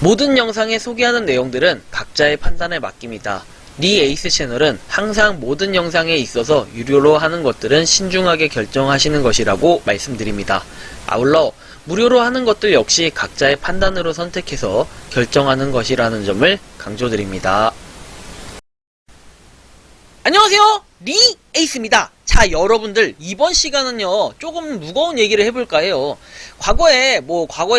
모든 영상에 소개하는 내용들은 각자의 판단에 맡깁니다. 니 에이스 채널은 항상 모든 영상에 있어서 유료로 하는 것들은 신중하게 결정하시는 것이라고 말씀드립니다. 아울러 무료로 하는 것들 역시 각자의 판단으로 선택해서 결정하는 것이라는 점을 강조드립니다. 안녕하세요, 니 에이스입니다. 자, 여러분들 이번 시간은요 조금 무거운 얘기를 해볼까 해요. 과거에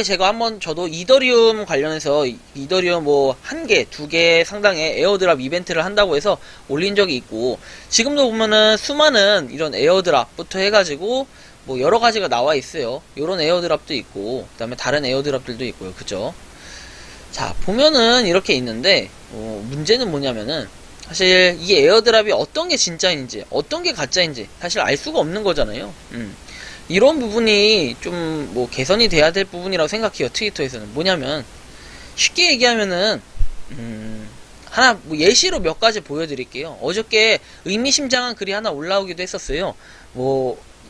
제가 한번 저도 이더리움 관련해서 이더리움 한 개, 두 개 상당의 에어드랍 이벤트를 한다고 해서 올린 적이 있고, 지금도 보면은 수많은 이런 에어드랍부터 해가지고 여러 가지가 나와 있어요. 요런 에어드랍도 있고 그 다음에 다른 에어드랍들도 있고요. 그죠? 자, 보면은 이렇게 있는데 문제는 뭐냐면은 사실 이 에어드랍이 어떤 게 진짜인지 어떤 게 가짜인지 사실 알 수가 없는 거잖아요. 이런 부분이 좀 개선이 돼야 될 부분이라고 생각해요. 트위터에서는 뭐냐면, 쉽게 얘기하면은 하나 예시로 몇 가지 보여드릴게요. 어저께 의미심장한 글이 하나 올라오기도 했었어요.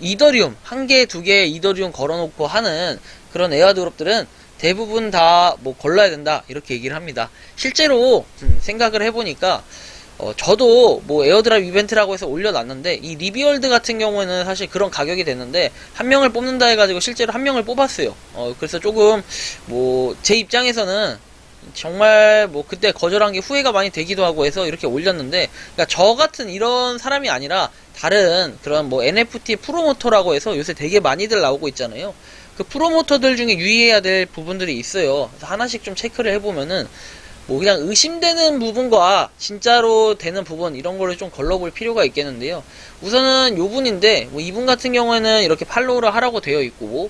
이더리움 한 개, 두 개 이더리움 걸어놓고 하는 그런 에어드롭들은 대부분 다 걸러야 된다 이렇게 얘기를 합니다. 실제로 생각을 해보니까 저도 에어드랍 이벤트라고 해서 올려놨는데, 이 리비월드 같은 경우에는 사실 그런 가격이 됐는데 한 명을 뽑는다 해가지고 실제로 한 명을 뽑았어요. 그래서 조금 제 입장에서는 정말 그때 거절한 게 후회가 많이 되기도 하고 해서 이렇게 올렸는데, 그러니까 저 같은 이런 사람이 아니라 다른 그런 NFT 프로모터라고 해서 요새 되게 많이들 나오고 있잖아요. 그 프로모터들 중에 유의해야 될 부분들이 있어요. 그래서 하나씩 좀 체크를 해보면은 그냥 의심되는 부분과 진짜로 되는 부분, 이런 거를 좀 걸러볼 필요가 있겠는데요. 우선은 요 분인데, 이분 같은 경우에는 이렇게 팔로우를 하라고 되어 있고,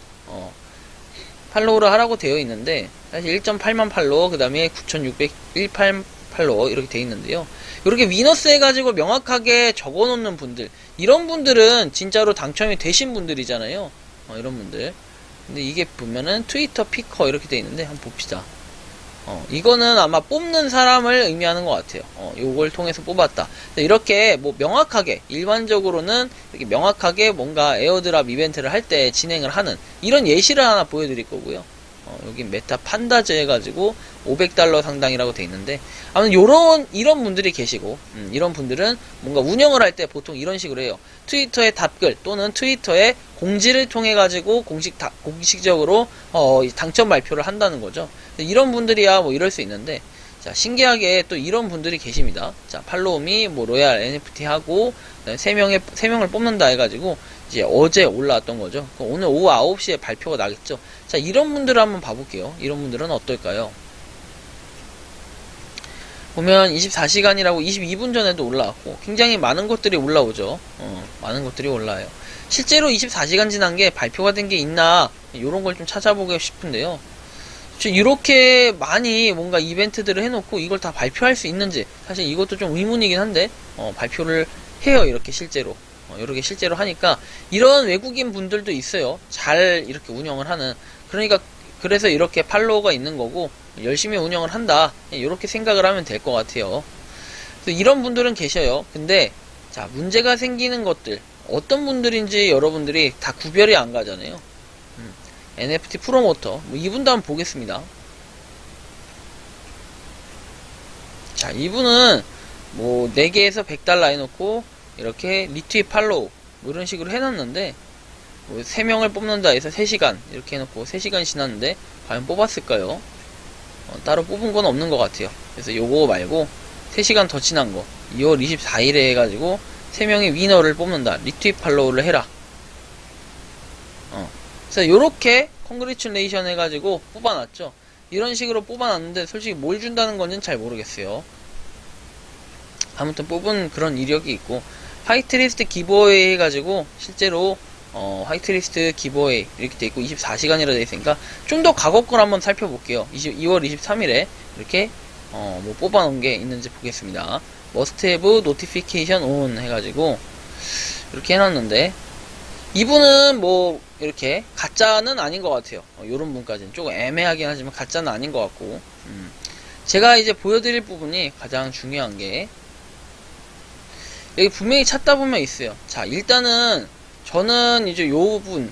팔로우를 하라고 되어 있는데, 사실 1.8만 팔로워, 그 다음에 9,618 팔로워, 이렇게 되어 있는데요. 이렇게 위너스 해가지고 명확하게 적어 놓는 분들, 이런 분들은 진짜로 당첨이 되신 분들이잖아요. 이런 분들. 근데 이게 보면은 트위터 피커 이렇게 되어 있는데, 한번 봅시다. 이거는 아마 뽑는 사람을 의미하는 것 같아요. 요걸 통해서 뽑았다. 이렇게 명확하게, 일반적으로는 이렇게 명확하게 뭔가 에어드랍 이벤트를 할 때 진행을 하는 이런 예시를 하나 보여드릴 거고요. 여기 메타 판다즈 해가지고 500달러 상당이라고 돼 있는데, 아무튼 이런 분들이 계시고, 이런 분들은 뭔가 운영을 할 때 보통 이런 식으로 해요. 트위터의 답글 또는 트위터의 공지를 통해 가지고 공식적으로 당첨 발표를 한다는 거죠. 이런 분들이야 이럴 수 있는데, 자, 신기하게 또 이런 분들이 계십니다. 자, 팔로우미 로얄 NFT 하고 3명을 뽑는다 해가지고 이제 어제 올라왔던 거죠. 오늘 오후 9시에 발표가 나겠죠. 자, 이런 분들을 한번 봐볼게요. 이런 분들은 어떨까요? 보면 24시간이라고 22분 전에도 올라왔고, 굉장히 많은 것들이 올라오죠. 많은 것들이 올라와요. 실제로 24시간 지난 게 발표가 된 게 있나, 이런 걸 좀 찾아보고 싶은데요. 이렇게 많이 뭔가 이벤트들을 해놓고 이걸 다 발표할 수 있는지, 사실 이것도 좀 의문이긴 한데, 발표를 해요. 이렇게 실제로. 이렇게 실제로 하니까, 이런 외국인 분들도 있어요. 잘 이렇게 운영을 하는. 그래서 이렇게 팔로워가 있는 거고, 열심히 운영을 한다, 이렇게 생각을 하면 될 것 같아요. 그래서 이런 분들은 계셔요. 근데 자, 문제가 생기는 것들, 어떤 분들인지 여러분들이 다 구별이 안 가잖아요. NFT 프로모터, 이분도 한번 보겠습니다. 자, 이분은 4개에서 100달러 해놓고 이렇게 리트윗 팔로우 이런 식으로 해놨는데, 3명을 뽑는다 해서 3시간 이렇게 해놓고 3시간이 지났는데 과연 뽑았을까요? 따로 뽑은 건 없는 것 같아요. 그래서 요거 말고 3시간 더 지난 거 2월 24일에 해가지고 3명의 위너를 뽑는다, 리트윗 팔로우를 해라. 그래서 요렇게 컨그레츄레이션 해가지고 뽑아놨죠. 이런 식으로 뽑아놨는데 솔직히 뭘 준다는 건지는 잘 모르겠어요. 아무튼 뽑은 그런 이력이 있고, 화이트리스트 기브어웨이 해가지고 실제로 화이트리스트 기브어웨이 이렇게 돼 있고 24시간이라 돼 있으니까 좀 더 과거 걸 한번 살펴볼게요. 2월 23일에 이렇게 뽑아놓은 게 있는지 보겠습니다. Must have notification on 해가지고 이렇게 해놨는데, 이분은 이렇게 가짜는 아닌 것 같아요. 요런 분까지는 조금 애매하긴 하지만 가짜는 아닌 것 같고, 제가 이제 보여드릴 부분이 가장 중요한 게, 여기 분명히 찾다 보면 있어요. 자, 일단은 저는 이제 요분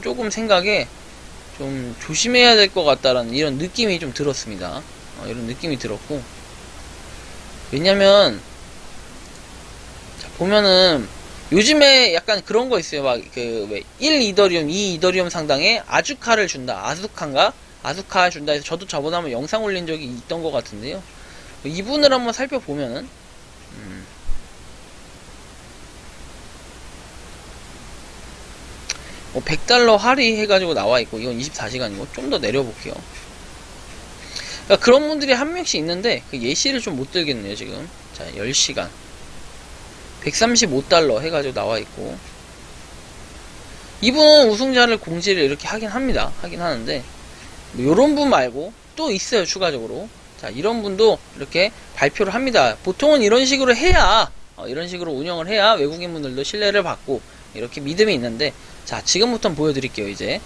조금 생각에 좀 조심해야 될 것 같다라는 이런 느낌이 좀 들었습니다. 이런 느낌이 들었고, 왜냐면 자, 보면은 요즘에 약간 그런 거 있어요. 막 그 왜 1 이더리움, 2 이더리움 상당의 아주카를 준다. 아수카 준다 해서 저도 저번에 한번 영상 올린 적이 있던 것 같은데요. 이분을 한번 살펴보면은 뭐 100달러 할인해가지고 나와있고, 이건 24시간이고, 좀 더 내려볼게요. 그러니까 그런 분들이 한 명씩 있는데, 그 예시를 좀 못 들겠네요, 지금. 자, 10시간. 135달러 해가지고 나와있고, 이분은 우승자를 공지를 이렇게 하긴 합니다. 하긴 하는데, 뭐 요런 분 말고, 또 있어요, 추가적으로. 자, 이런 분도 이렇게 발표를 합니다. 보통은 이런 식으로 해야, 이런 식으로 운영을 해야 외국인 분들도 신뢰를 받고, 이렇게 믿음이 있는데, 자, 지금부터 보여드릴게요, 이제.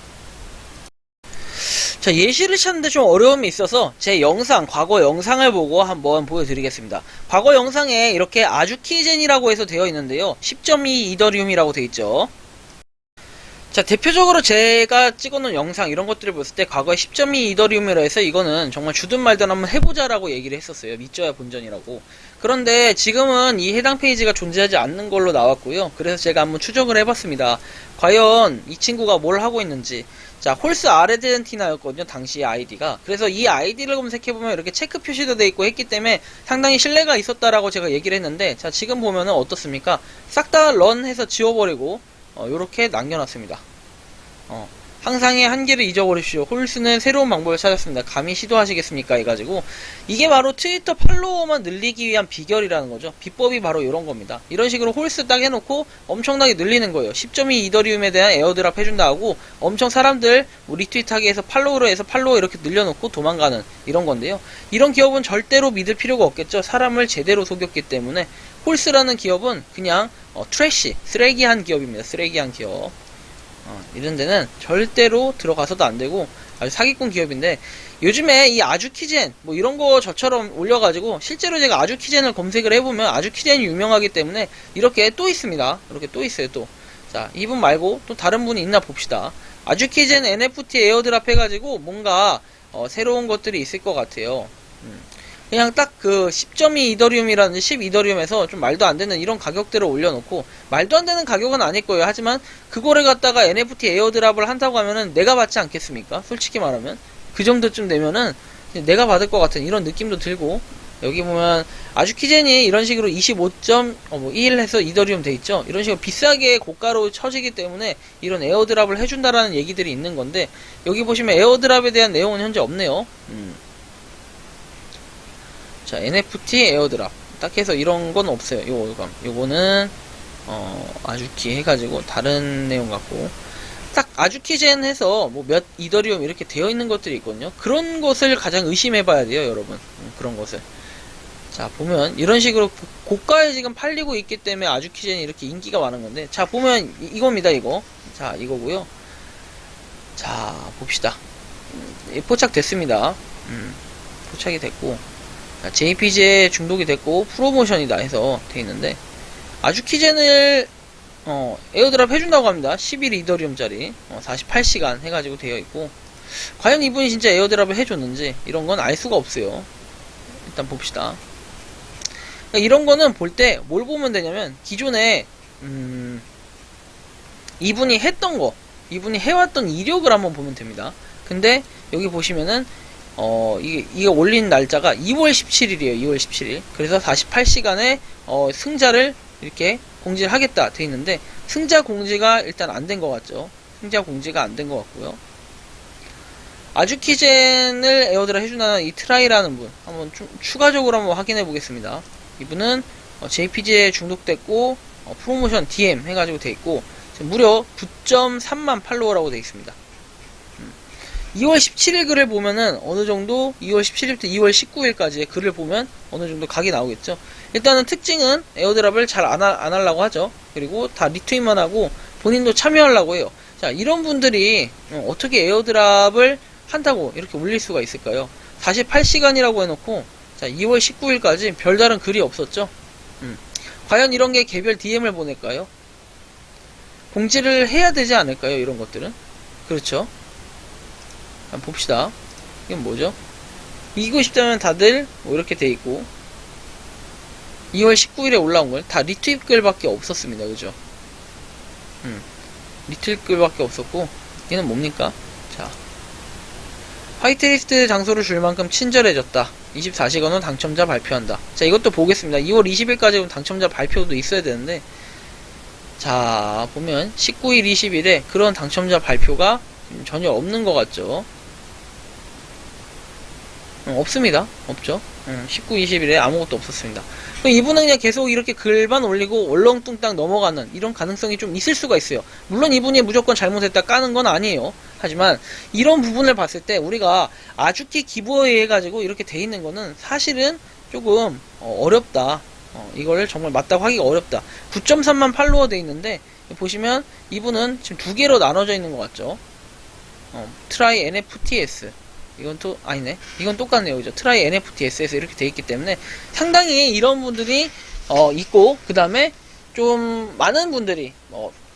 자, 예시를 찾는데 좀 어려움이 있어서 제 영상, 과거 영상을 보고 한번 보여드리겠습니다. 과거 영상에 이렇게 아주키젠이라고 해서 되어 있는데요. 10.2 이더리움이라고 되어 있죠. 자, 대표적으로 제가 찍어놓은 영상 이런 것들을 봤을 때 과거에 10.2 이더리움이라 해서 이거는 정말 주든 말든 한번 해보자라고 얘기를 했었어요. 믿져야 본전이라고. 그런데 지금은 이 해당 페이지가 존재하지 않는 걸로 나왔고요. 그래서 제가 한번 추적을 해봤습니다. 과연 이 친구가 뭘 하고 있는지. 자, 홀스 아르헨티나였거든요, 당시 아이디가. 그래서 이 아이디를 검색해보면 이렇게 체크 표시도 돼 있고 했기 때문에 상당히 신뢰가 있었다라고 제가 얘기를 했는데, 자, 지금 보면은 어떻습니까? 싹 다 런 해서 지워버리고 요렇게 남겨놨습니다. 항상의 한계를 잊어버리십시오. 홀스는 새로운 방법을 찾았습니다. 감히 시도하시겠습니까? 해가지고 이게 바로 트위터 팔로워만 늘리기 위한 비결이라는 거죠. 비법이 바로 이런 겁니다. 이런 식으로 홀스 딱 해놓고 엄청나게 늘리는 거예요. 10.2 이더리움에 대한 에어드랍 해준다 하고 엄청 사람들 리트윗하게 해서 팔로우로 해서 팔로워 이렇게 늘려놓고 도망가는 이런 건데요. 이런 기업은 절대로 믿을 필요가 없겠죠. 사람을 제대로 속였기 때문에. 홀스라는 기업은 그냥 트래시, 쓰레기한 기업입니다. 쓰레기한 기업. 이런 데는 절대로 들어가서도 안 되고 아주 사기꾼 기업인데, 요즘에 이 아주키젠 뭐 이런 거 저처럼 올려가지고 실제로 제가 아주키젠을 검색을 해보면 아주키젠이 유명하기 때문에 이렇게 또 있습니다. 이렇게 또 있어요. 또 자, 이분 말고 또 다른 분이 있나 봅시다. 아주키젠 NFT 에어드랍 해가지고 뭔가 새로운 것들이 있을 것 같아요. 그냥 딱 그 10.2 이더리움이라든지 10 이더리움에서 좀 말도 안 되는 이런 가격대를 올려놓고, 말도 안 되는 가격은 아닐 거예요. 하지만 그거를 갖다가 NFT 에어드랍을 한다고 하면은 내가 받지 않겠습니까? 솔직히 말하면 그 정도쯤 되면은 내가 받을 것 같은 이런 느낌도 들고, 여기 보면 아주키젠이 이런 식으로 25.1 해서 이더리움 돼 있죠. 이런 식으로 비싸게 고가로 쳐지기 때문에 이런 에어드랍을 해준다라는 얘기들이 있는 건데, 여기 보시면 에어드랍에 대한 내용은 현재 없네요. 자, NFT 에어드랍 딱 해서 이런 건 없어요. 요거는 아주키 해가지고 다른 내용 같고, 딱 아주키젠 해서 뭐 몇 이더리움 이렇게 되어 있는 것들이 있거든요. 그런 것을 가장 의심해 봐야 돼요, 여러분. 그런 것을. 자, 보면 이런 식으로 고가에 지금 팔리고 있기 때문에 아주키젠이 이렇게 인기가 많은 건데, 자, 보면 이겁니다, 이거. 자, 이거고요. 자, 봅시다. 포착됐습니다. 포착이 됐고, JPG에 중독이 됐고 프로모션이다 해서 돼 있는데, 아주키젠을 에어드랍 해준다고 합니다. 11 이더리움짜리 48시간 해가지고 되어 있고, 과연 이분이 진짜 에어드랍을 해줬는지 이런 건 알 수가 없어요. 일단 봅시다. 그러니까 이런 거는 볼 때 뭘 보면 되냐면, 기존에 이분이 했던 거, 이분이 해왔던 이력을 한번 보면 됩니다. 근데 여기 보시면은 이게 올린 날짜가 2월 17일이에요. 2월 17일. 그래서 48시간에 승자를 이렇게 공지를 하겠다 돼 있는데, 승자 공지가 일단 안 된 것 같죠. 승자 공지가 안 된 것 같고요. 아주키젠을 에어드랍 해주는 이 트라이라는 분 한번 추가적으로 한번 확인해 보겠습니다. 이분은 JPG에 중독됐고 프로모션 DM 해가지고 돼 있고, 무려 9.3만 팔로워라고 돼 있습니다. 2월 17일 글을 보면은 어느 정도 2월 17일부터 2월 19일까지의 글을 보면 어느 정도 각이 나오겠죠. 일단은 특징은 에어드랍을 잘 안 하려고 하죠. 그리고 다 리트윗만 하고 본인도 참여하려고 해요. 자, 이런 분들이 어떻게 에어드랍을 한다고 이렇게 올릴 수가 있을까요? 48시간이라고 해놓고, 자, 2월 19일까지 별다른 글이 없었죠. 과연 이런 게 개별 DM을 보낼까요? 공지를 해야 되지 않을까요? 이런 것들은. 그렇죠. 한번 봅시다. 이건 뭐죠? 이기고 싶다면 다들 뭐 이렇게 돼 있고 2월 19일에 올라온 걸 다 리트윗 글밖에 없었습니다. 그죠? 리트윗 글밖에 없었고 얘는 뭡니까? 자, 화이트리스트 장소를 줄 만큼 친절해졌다. 24시간 후 당첨자 발표한다. 자, 이것도 보겠습니다. 2월 20일까지 당첨자 발표도 있어야 되는데, 자, 보면 19일, 20일에 그런 당첨자 발표가 전혀 없는 것 같죠? 없습니다. 없죠? 19, 20일에 아무것도 없었습니다. 이분은 그냥 계속 이렇게 글만 올리고 얼렁뚱땅 넘어가는 이런 가능성이 좀 있을 수가 있어요. 물론 이분이 무조건 잘못했다 까는 건 아니에요. 하지만 이런 부분을 봤을 때 우리가 아주키 기부에 해가지고 이렇게 돼 있는 거는 사실은 조금 어렵다. 이걸 정말 맞다고 하기가 어렵다. 9.3만 팔로워 돼 있는데 보시면 이분은 지금 두 개로 나눠져 있는 것 같죠? 트라이 NFTS 이건 또 아니네. 이건 똑같네요. 그죠? 트라이 NFTS에서 이렇게 돼 있기 때문에 상당히 이런 분들이 있고 그 다음에 좀 많은 분들이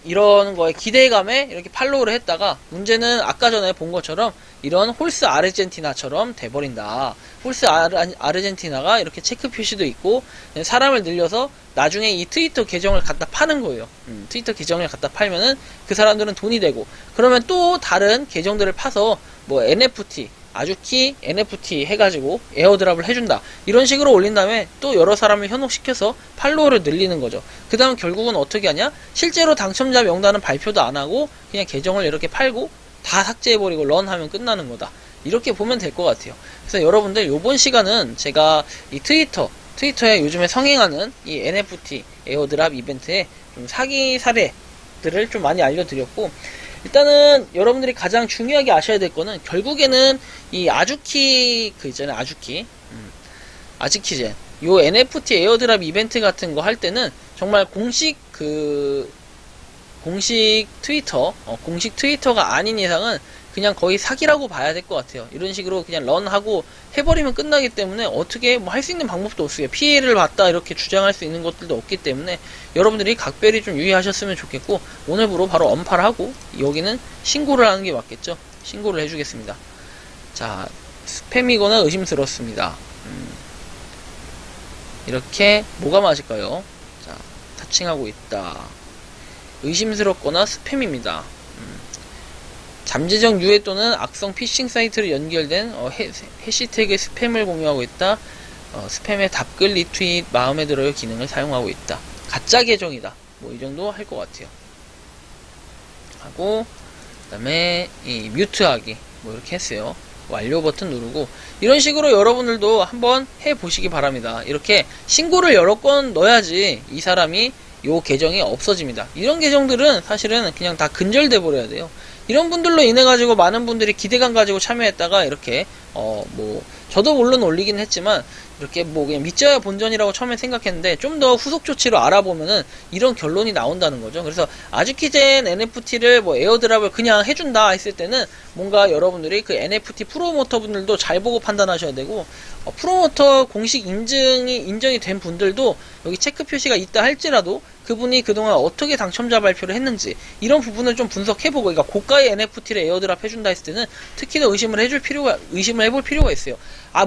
이런 거에 기대감에 이렇게 팔로우를 했다가 문제는 아까 전에 본 것처럼 이런 홀스 아르헨티나처럼 돼버린다. 홀스 아르헨티나가 이렇게 체크 표시도 있고 사람을 늘려서 나중에 이 트위터 계정을 갖다 파는 거예요. 트위터 계정을 갖다 팔면은 그 사람들은 돈이 되고 그러면 또 다른 계정들을 파서 뭐 NFT 아주키 NFT 해가지고 에어드랍을 해준다. 이런 식으로 올린 다음에 또 여러 사람을 현혹시켜서 팔로워를 늘리는 거죠. 그 다음 결국은 어떻게 하냐? 실제로 당첨자 명단은 발표도 안 하고 그냥 계정을 이렇게 팔고 다 삭제해버리고 런하면 끝나는 거다. 이렇게 보면 될 것 같아요. 그래서 여러분들 요번 시간은 제가 이 트위터에 요즘에 성행하는 이 NFT 에어드랍 이벤트에 좀 사기 사례들을 좀 많이 알려드렸고 일단은 여러분들이 가장 중요하게 아셔야 될 거는 결국에는 이 아주키 그 있잖아요. 아주키젠 요 NFT 에어드랍 이벤트 같은 거 할 때는 정말 공식 트위터가 아닌 이상은 그냥 거의 사기라고 봐야 될 것 같아요. 이런 식으로 그냥 런하고 해버리면 끝나기 때문에 어떻게 뭐 할 수 있는 방법도 없어요. 피해를 봤다 이렇게 주장할 수 있는 것들도 없기 때문에 여러분들이 각별히 좀 유의하셨으면 좋겠고 오늘부로 바로 언팔하고 여기는 신고를 하는 게 맞겠죠. 신고를 해주겠습니다. 자, 스팸이거나 의심스럽습니다. 이렇게 뭐가 맞을까요? 자, 타칭하고 있다. 의심스럽거나 스팸입니다. 잠재적 유해 또는 악성 피싱 사이트로 연결된 해시태그 스팸을 공유하고 있다. 스팸의 답글 리트윗 마음에 들어요 기능을 사용하고 있다. 가짜 계정이다. 뭐 이 정도 할 것 같아요. 하고 그 다음에 이 뮤트하기 뭐 이렇게 했어요. 완료 버튼 누르고 이런 식으로 여러분들도 한번 해보시기 바랍니다. 이렇게 신고를 여러 건 넣어야지 이 사람이 요 계정이 없어집니다. 이런 계정들은 사실은 그냥 다 근절돼 버려야 돼요. 이런 분들로 인해 가지고 많은 분들이 기대감 가지고 참여했다가 이렇게 뭐 저도 물론 올리긴 했지만 이렇게 뭐 그냥 믿져야 본전이라고 처음에 생각했는데 좀 더 후속 조치로 알아보면은 이런 결론이 나온다는 거죠. 그래서 아주키젠 NFT를 뭐 에어드랍을 그냥 해준다 했을 때는 뭔가 여러분들이 그 NFT 프로모터 분들도 잘 보고 판단하셔야 되고 프로모터 공식 인정이 된 분들도 여기 체크 표시가 있다 할지라도 그분이 그동안 어떻게 당첨자 발표를 했는지 이런 부분을 좀 분석해보고 그러니까 고가의 NFT를 에어드랍 해준다 했을 때는 특히 더 의심을 해볼 필요가 있어요.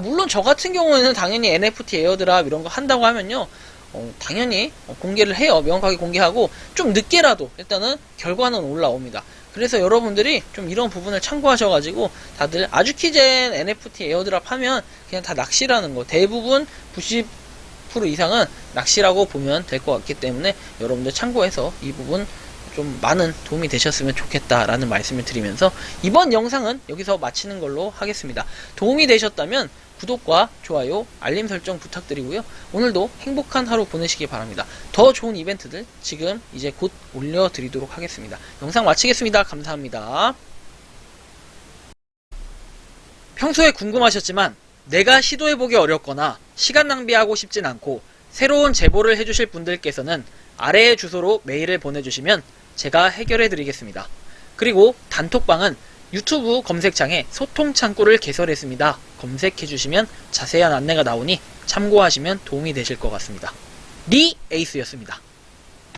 물론 저 같은 경우에는 당연히 NFT 에어드랍 이런 거 한다고 하면요 당연히 공개를 해요. 명확하게 공개하고 좀 늦게라도 일단은 결과는 올라옵니다. 그래서 여러분들이 좀 이런 부분을 참고하셔가지고 다들 아주키젠 NFT 에어드랍 하면 그냥 다 낚시라는 거 대부분 90% 이상은 낚시라고 보면 될 것 같기 때문에 여러분들 참고해서 이 부분 좀 많은 도움이 되셨으면 좋겠다라는 말씀을 드리면서 이번 영상은 여기서 마치는 걸로 하겠습니다. 도움이 되셨다면 구독과 좋아요, 알림 설정 부탁드리고요. 오늘도 행복한 하루 보내시기 바랍니다. 더 좋은 이벤트들 지금 이제 곧 올려드리도록 하겠습니다. 영상 마치겠습니다. 감사합니다. 평소에 궁금하셨지만 내가 시도해보기 어렵거나 시간 낭비하고 싶진 않고 새로운 제보를 해주실 분들께서는 아래의 주소로 메일을 보내주시면 제가 해결해드리겠습니다. 그리고 단톡방은 유튜브 검색창에 소통 창구를 개설했습니다. 검색해주시면 자세한 안내가 나오니 참고하시면 도움이 되실 것 같습니다. 리 에이스였습니다.